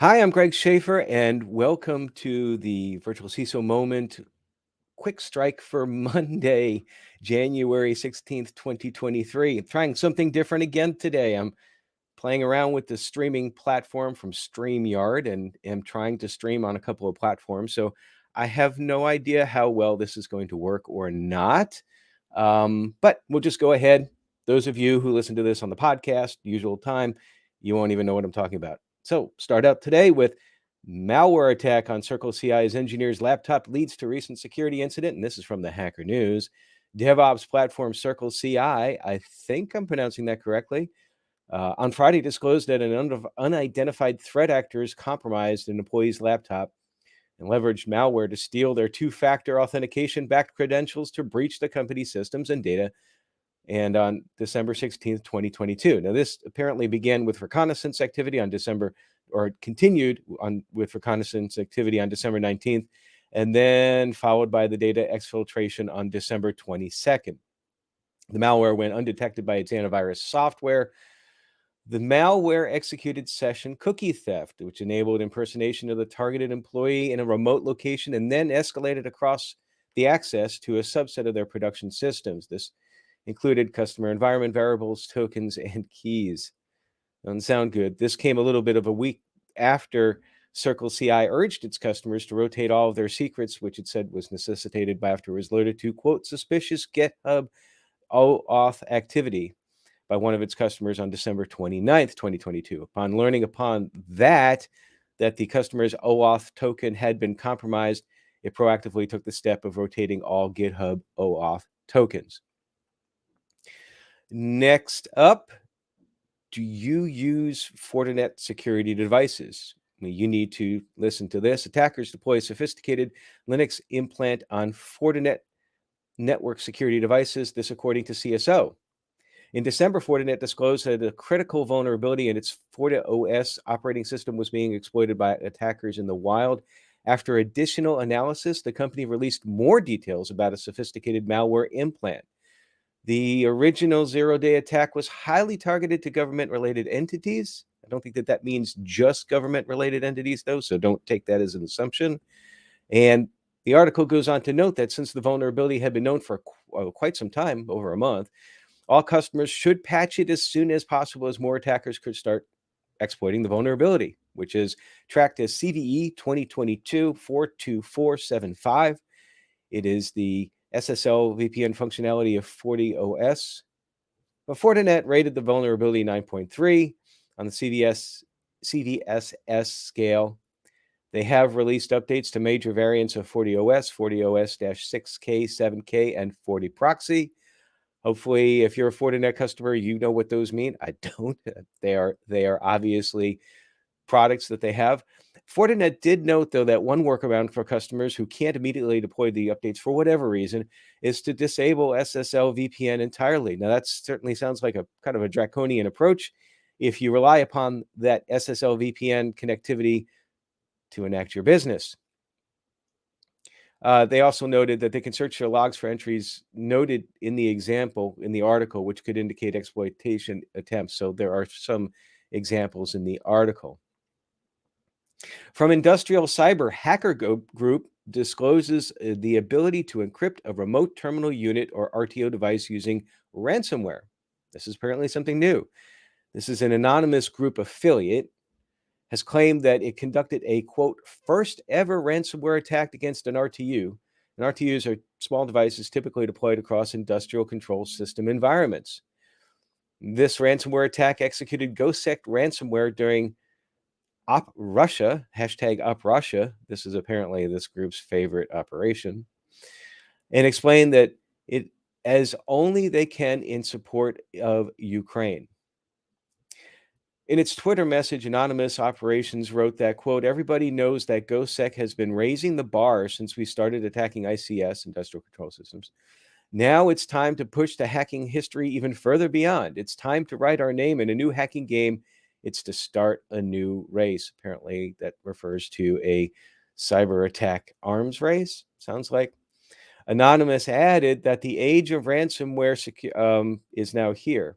Hi, I'm Greg Schaefer, and welcome to the Virtual CISO Moment Quick Strike for Monday, January 16th, 2023. I'm trying something different again today. I'm playing around with the streaming platform from StreamYard and am trying to stream on a couple of platforms. So I have no idea how well this is going to work or not. But we'll just go ahead. Those of you who listen to this on the podcast, usual time, you won't even know what I'm talking about. So start out today with malware attack on Circle CI's engineer's laptop leads to recent security incident. And this is from the Hacker News. DevOps platform Circle CI, I think I'm pronouncing that correctly, on Friday disclosed that an unidentified threat actors compromised an employee's laptop and leveraged malware to steal their two-factor authentication-backed credentials to breach the company's systems and data. And on December 16th, 2022. Now, this apparently began with reconnaissance activity on December, or continued on with reconnaissance activity on December 19th, and then followed by the data exfiltration on December 22nd. The malware went undetected by its antivirus software. The malware executed session cookie theft, which enabled impersonation of the targeted employee in a remote location and then escalated across the access to a subset of their production systems. This included customer environment variables, tokens, and keys. Doesn't sound good. This came a little bit of a week after Circle CI urged its customers to rotate all of their secrets, which it said was necessitated by after it was alerted to, quote, suspicious GitHub OAuth activity by one of its customers on December 29th, 2022. Upon learning that the customer's OAuth token had been compromised, it proactively took the step of rotating all GitHub OAuth tokens. Next up, do you use Fortinet security devices? You need to listen to this. Attackers deploy a sophisticated Linux implant on Fortinet network security devices, this according to CSO. In December, Fortinet disclosed that a critical vulnerability in its FortiOS operating system was being exploited by attackers in the wild. After additional analysis, the company released more details about a sophisticated malware implant. The original zero-day attack was highly targeted to government-related entities. I don't think that means just government-related entities, though, so don't take that as an assumption. And the article goes on to note that since the vulnerability had been known for quite some time, over a month, all customers should patch it as soon as possible as more attackers could start exploiting the vulnerability, which is tracked as CVE 2022-42475. It is the SSL VPN functionality of FortiOS. But Fortinet rated the vulnerability 9.3 on the CVSS scale. They have released updates to major variants of FortiOS, FortiOS-6K, 7K, and FortiProxy. Hopefully, if you're a Fortinet customer, you know what those mean. I don't. They are obviously products that they have. Fortinet did note, though, that one workaround for customers who can't immediately deploy the updates for whatever reason is to disable SSL VPN entirely. Now, that certainly sounds like a kind of a draconian approach. If you rely upon that SSL VPN connectivity to enact your business. They also noted that they can search their logs for entries noted in the example in the article, which could indicate exploitation attempts. So there are some examples in the article. From Industrial Cyber, Hacker Group discloses the ability to encrypt a remote terminal unit or RTO device using ransomware. This is apparently something new. This is an anonymous group affiliate has claimed that it conducted a, quote, first ever ransomware attack against an RTU. And RTUs are small devices typically deployed across industrial control system environments. This ransomware attack executed GhostSec ransomware during Op Russia, hashtag Op Russia. This is apparently this group's favorite operation. And explained that it as only they can in support of Ukraine. In its Twitter message, Anonymous Operations wrote that, quote, everybody knows that GhostSec has been raising the bar since we started attacking ICS, industrial control systems. Now it's time to push the hacking history even further beyond. It's time to write our name in a new hacking game. It's to start a new race. Apparently that refers to a cyber attack arms race, sounds like. Anonymous added that the age of ransomware is now here.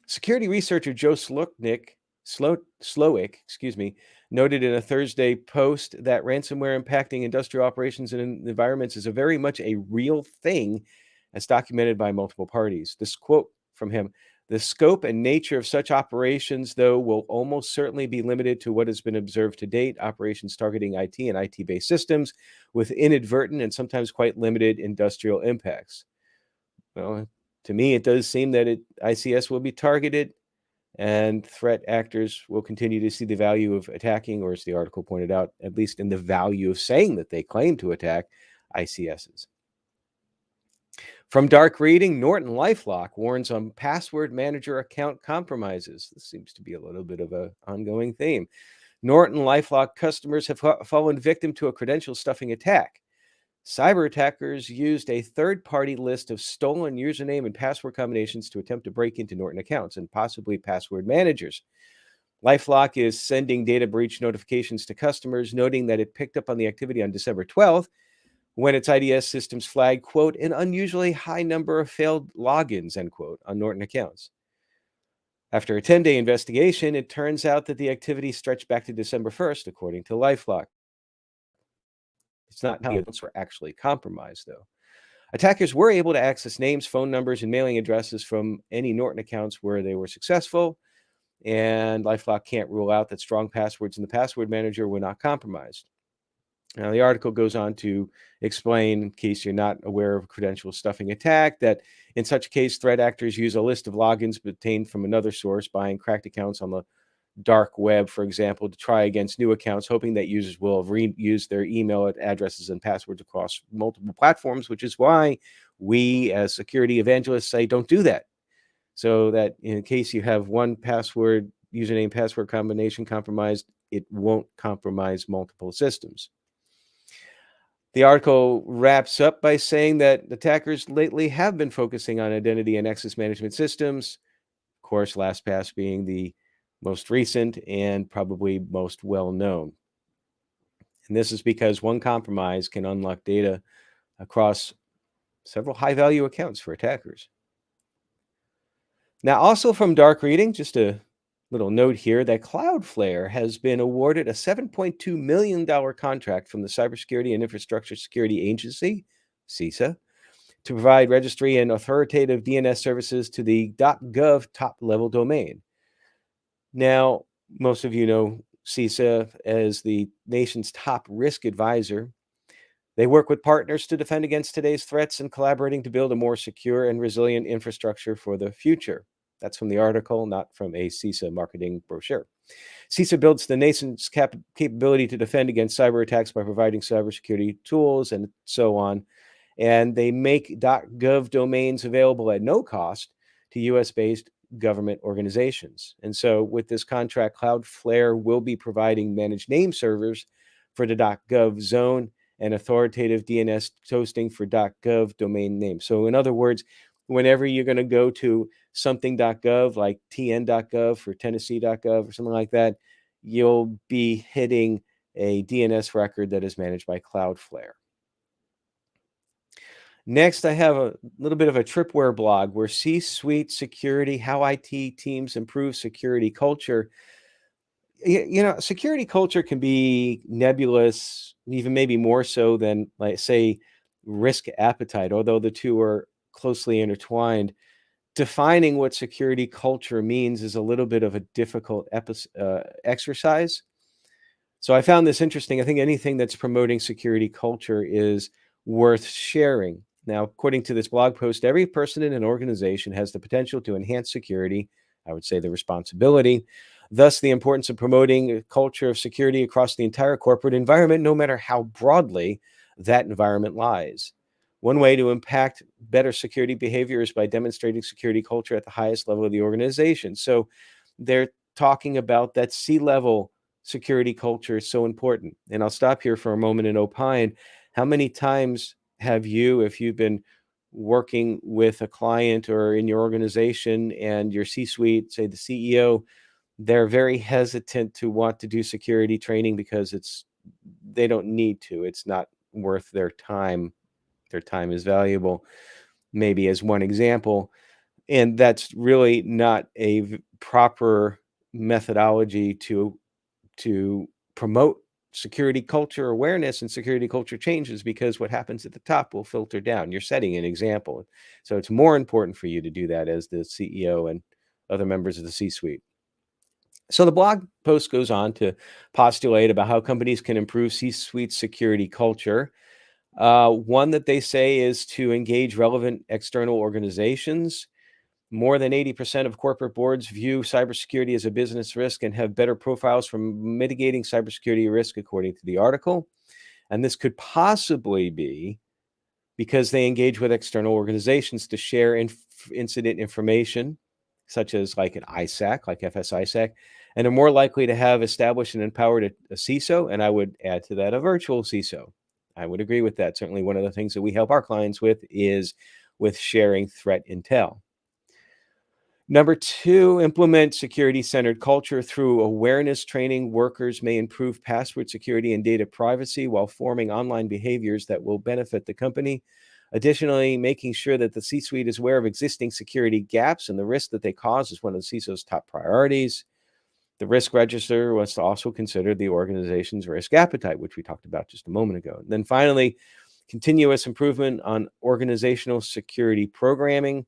Security researcher Joe Sluknik Slowick, excuse me, noted in a Thursday post that ransomware impacting industrial operations and environments is a very much a real thing, as documented by multiple parties. This quote from him: "The scope and nature of such operations, though, will almost certainly be limited to what has been observed to date, operations targeting IT and IT-based systems with inadvertent and sometimes quite limited industrial impacts." Well, to me, it does seem that ICS will be targeted and threat actors will continue to see the value of attacking, or as the article pointed out, at least in the value of saying that they claim to attack ICSs. From dark reading, Norton LifeLock warns on password manager account compromises. This seems to be a little bit of an ongoing theme. Norton LifeLock customers have fallen victim to a credential stuffing attack. Cyber attackers used a third-party list of stolen username and password combinations to attempt to break into Norton accounts and possibly password managers. LifeLock is sending data breach notifications to customers, noting that it picked up on the activity on December 12th when its IDS systems flagged, quote, "an unusually high number of failed logins," end quote, on Norton accounts. After a 10-day investigation, it turns out that the activity stretched back to December 1st, according to LifeLock. It's not how accounts were actually compromised, though. Attackers were able to access names, phone numbers, and mailing addresses from any Norton accounts where they were successful, and LifeLock can't rule out that strong passwords in the password manager were not compromised. Now, the article goes on to explain, in case you're not aware of a credential stuffing attack, that in such a case, threat actors use a list of logins obtained from another source, buying cracked accounts on the dark web, for example, to try against new accounts, hoping that users will have reused their email addresses and passwords across multiple platforms, which is why we as security evangelists say don't do that. So that in case you have one password, username, password combination compromised, it won't compromise multiple systems. The article wraps up by saying that attackers lately have been focusing on identity and access management systems. Of course, LastPass being the most recent and probably most well known. And this is because one compromise can unlock data across several high value accounts for attackers. Now, also from dark reading, just a little note here that Cloudflare has been awarded a $7.2 million contract from the Cybersecurity and Infrastructure Security Agency, CISA, to provide registry and authoritative DNS services to the .gov top-level domain. Now, most of you know CISA as the nation's top risk advisor. They work with partners to defend against today's threats and collaborating to build a more secure and resilient infrastructure for the future. That's from the article, not from a CISA marketing brochure. CISA builds the nation's capability to defend against cyber attacks by providing cybersecurity tools and so on. And they make .gov domains available at no cost to US-based government organizations. And so with this contract, Cloudflare will be providing managed name servers for the .gov zone and authoritative DNS hosting for .gov domain names. So in other words, whenever you're going to go to something.gov, like tn.gov or tennessee.gov or something like that, you'll be hitting a DNS record that is managed by Cloudflare. Next, I have a little bit of a tripware blog where C-suite security, how IT teams improve security culture. You know, security culture can be nebulous, even maybe more so than, like, say, risk appetite, although the two are closely intertwined. Defining what security culture means is a little bit of a difficult exercise. So I found this interesting. I think anything that's promoting security culture is worth sharing. Now, according to this blog post, every person in an organization has the potential to enhance security. I would say the responsibility. Thus, the importance of promoting a culture of security across the entire corporate environment, no matter how broadly that environment lies. One way to impact better security behavior is by demonstrating security culture at the highest level of the organization. So they're talking about that C-level security culture is so important. And I'll stop here for a moment and opine. How many times have you, if you've been working with a client or in your organization and your C-suite, say the CEO, they're very hesitant to want to do security training because they don't need to. It's not worth their time. Their time is valuable, maybe as one example. And that's really not a proper methodology to promote security culture awareness and security culture changes, because what happens at the top will filter down. You're setting an example. So it's more important for you to do that as the CEO and other members of the C-suite. So the blog post goes on to postulate about how companies can improve C-suite security culture. One that they say is to engage relevant external organizations. More than 80% of corporate boards view cybersecurity as a business risk and have better profiles for mitigating cybersecurity risk, according to the article. And this could possibly be because they engage with external organizations to share incident information, such as like an ISAC, like FS-ISAC, and are more likely to have established and empowered a CISO, and I would add to that a virtual CISO. I would agree with that. Certainly one of the things that we help our clients with is with sharing threat intel. Number two, implement security-centered culture through awareness training. Workers may improve password security and data privacy while forming online behaviors that will benefit the company. Additionally, making sure that the C-suite is aware of existing security gaps and the risk that they cause is one of the CISO's top priorities. The risk register was to also consider the organization's risk appetite, which we talked about just a moment ago. And then finally, continuous improvement on organizational security programming.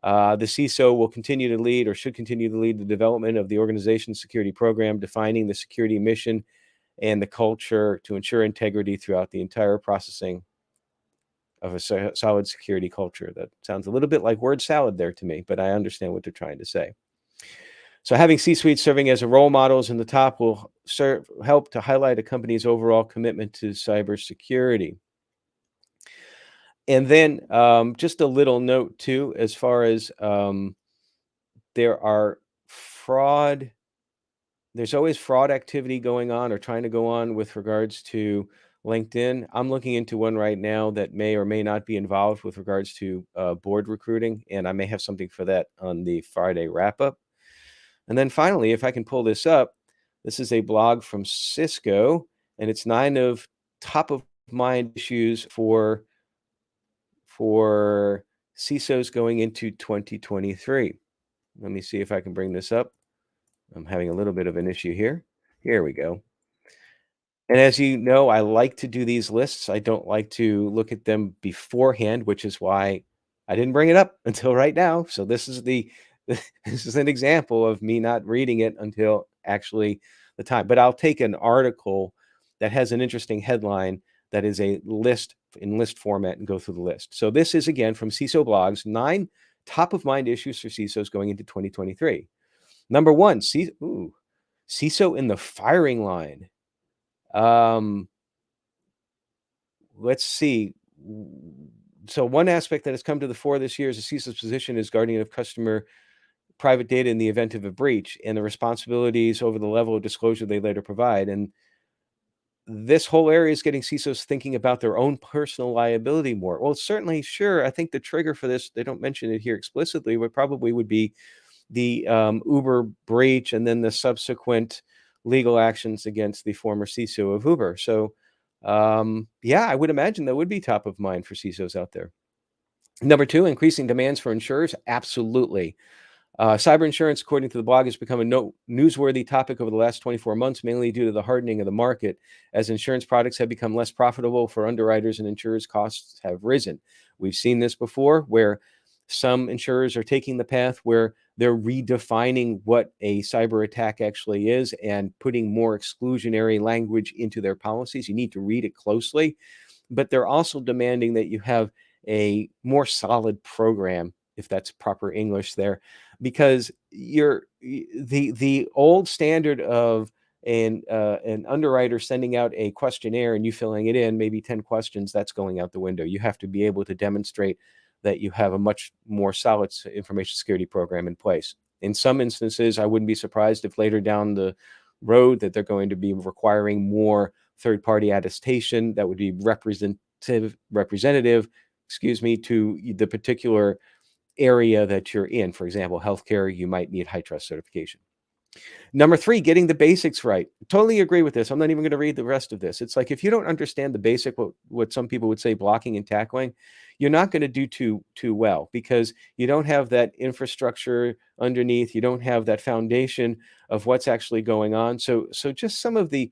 The CISO will continue to lead, or should continue to lead, the development of the organization's security program, defining the security mission and the culture to ensure integrity throughout the entire processing of a solid security culture. That sounds a little bit like word salad there to me, but I understand what they're trying to say. So having C-suite serving as a role models in the top will help to highlight a company's overall commitment to cybersecurity. And then just a little note too, as far as there are there's always fraud activity going on or trying to go on with regards to LinkedIn. I'm looking into one right now that may or may not be involved with regards to board recruiting, and I may have something for that on the Friday wrap up. And then finally, if I can pull this up, this is a blog from Cisco, and it's 9 of top of mind issues for CISOs going into 2023. Let me see if I can bring this up. I'm having a little bit of an issue here. Here we go. And as you know, I like to do these lists. I don't like to look at them beforehand, which is why I didn't bring it up until right now. So this is this is an example of me not reading it until actually the time. But I'll take an article that has an interesting headline that is a list in list format and go through the list. So this is again from CISO Blogs, 9 top of mind issues for CISOs going into 2023. Number 1, CISO in the firing line. Let's see. So one aspect that has come to the fore this year is the CISO's position as guardian of customer private data in the event of a breach and the responsibilities over the level of disclosure they later provide. And this whole area is getting CISOs thinking about their own personal liability more. Well, certainly, sure. I think the trigger for this, they don't mention it here explicitly, but probably would be the Uber breach and then the subsequent legal actions against the former CISO of Uber. So, yeah, I would imagine that would be top of mind for CISOs out there. Number 2, increasing demands for insurers. Absolutely. Cyber insurance, according to the blog, has become a newsworthy topic over the last 24 months, mainly due to the hardening of the market, as insurance products have become less profitable for underwriters and insurers' costs have risen. We've seen this before, where some insurers are taking the path where they're redefining what a cyber attack actually is and putting more exclusionary language into their policies. You need to read it closely, but they're also demanding that you have a more solid program, if that's proper English there, because the old standard of an underwriter sending out a questionnaire and you filling it in, maybe 10 questions, that's going out the window. You have to be able to demonstrate that you have a much more solid information security program in place. In some instances, I wouldn't be surprised if later down the road that they're going to be requiring more third-party attestation that would be representative, to the particular area that you're in. For example, healthcare, you might need HITRUST certification. Number 3, getting the basics right. Totally agree with this. I'm not even going to read the rest of this. It's like if you don't understand the basic, what some people would say blocking and tackling, you're not going to do too well because you don't have that infrastructure underneath. You don't have that foundation of what's actually going on. So just some of the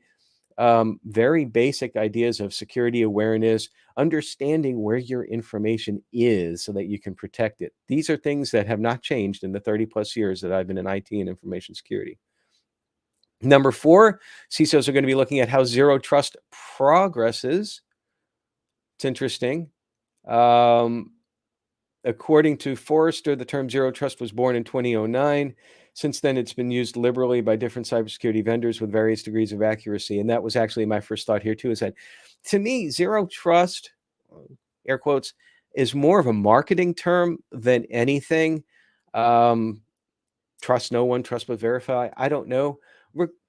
very basic ideas of security awareness, understanding where your information is so that you can protect it. These are things that have not changed in the 30 plus years that I've been in IT and information security. Number 4, CISOs are going to be looking at how zero trust progresses. It's interesting. According to Forrester, the term zero trust was born in 2009. Since then, it's been used liberally by different cybersecurity vendors with various degrees of accuracy. And that was actually my first thought here, too, is that to me, zero trust, air quotes, is more of a marketing term than anything. Trust no one, trust but verify. I don't know.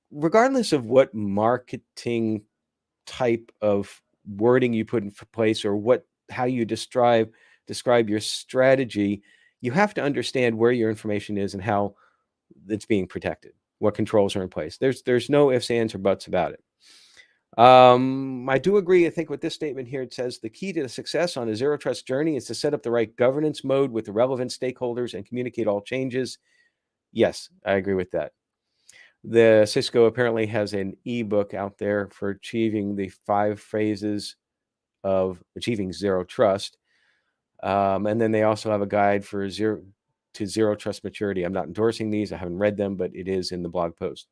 Regardless of what marketing type of wording you put in place or how you describe your strategy, you have to understand where your information is and how it's being protected, what controls are in place. There's no ifs, ands, or buts about it. I do agree, I think, with this statement here. It says the key to the success on a zero trust journey is to set up the right governance mode with the relevant stakeholders and communicate all changes. Yes, I agree with that. The Cisco apparently has an ebook out there for achieving the 5 phases of achieving zero trust. And then they also have a guide for zero trust maturity. I'm not endorsing these. I haven't read them, but it is in the blog post.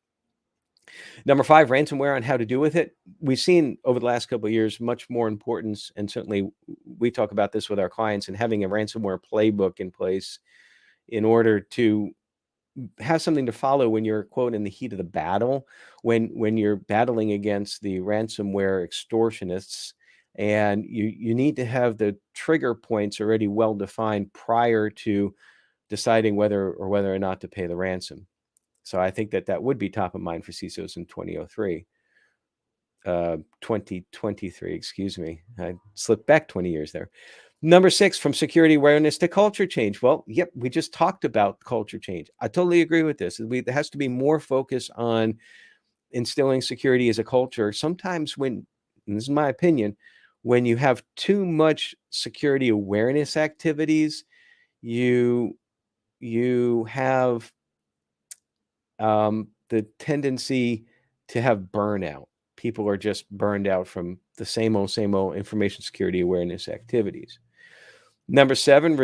Number 5, ransomware and how to deal with it. We've seen over the last couple of years much more importance, and certainly we talk about this with our clients, and having a ransomware playbook in place in order to have something to follow when you're, quote, in the heat of the battle, when you're battling against the ransomware extortionists, and you need to have the trigger points already well defined prior to deciding whether or not to pay the ransom. So I think that would be top of mind for CISOs in 2023, excuse me. I slipped back 20 years there. Number 6, from security awareness to culture change. Well, yep, we just talked about culture change. I totally agree with this. There has to be more focus on instilling security as a culture. Sometimes and this is my opinion, when you have too much security awareness activities, you have the tendency to have burnout. People are just burned out from the same old information security awareness activities. Number 7,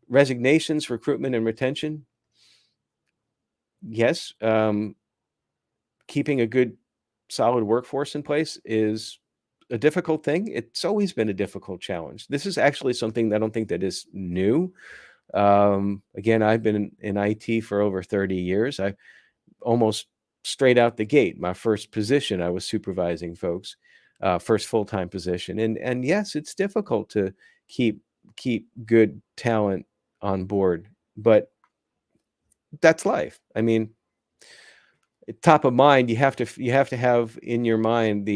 resignations, recruitment, and retention. Yes, keeping a good, solid workforce in place is a difficult thing. It's always been a difficult challenge. This is actually something that I don't think that is new. Again, I've been in IT for over 30 years. I almost straight out the gate, my first position, I was supervising folks, first full-time position. And yes, it's difficult to keep good talent on board, but that's life. I mean, top of mind, you have to have in your mind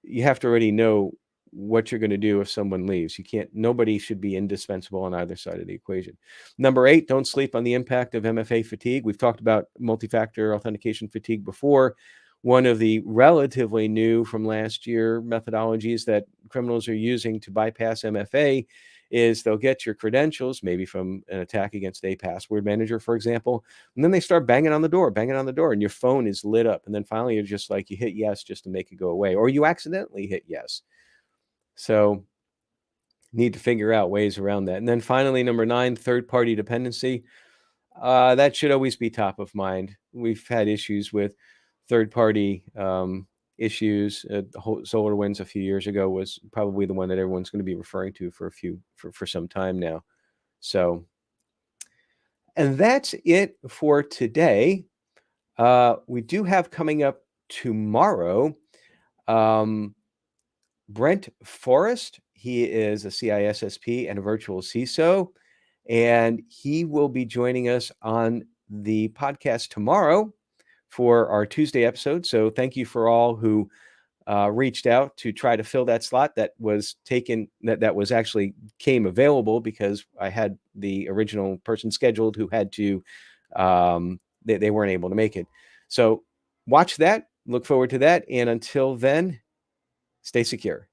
you have to already know what you're going to do if someone leaves. Nobody should be indispensable on either side of the equation. Number 8, don't sleep on the impact of MFA fatigue. We've talked about multi-factor authentication fatigue before. One of the relatively new from last year methodologies that criminals are using to bypass MFA is they'll get your credentials, maybe from an attack against a password manager, for example, and then they start banging on the door, and your phone is lit up. And then finally, you're just like, you hit yes just to make it go away, or you accidentally hit yes. So need to figure out ways around that. And then finally, number 9, third-party dependency. That should always be top of mind. We've had issues with third-party issues. SolarWinds a few years ago was probably the one that everyone's going to be referring to for some time now. So, and that's it for today. We do have coming up tomorrow, Brent Forrest. He is a CISSP and a virtual CISO, and he will be joining us on the podcast tomorrow for our Tuesday episode. So thank you for all who reached out to try to fill that slot that was taken, that was actually came available because I had the original person scheduled who had to, they weren't able to make it. So watch that. Look forward to that. And until then, stay secure.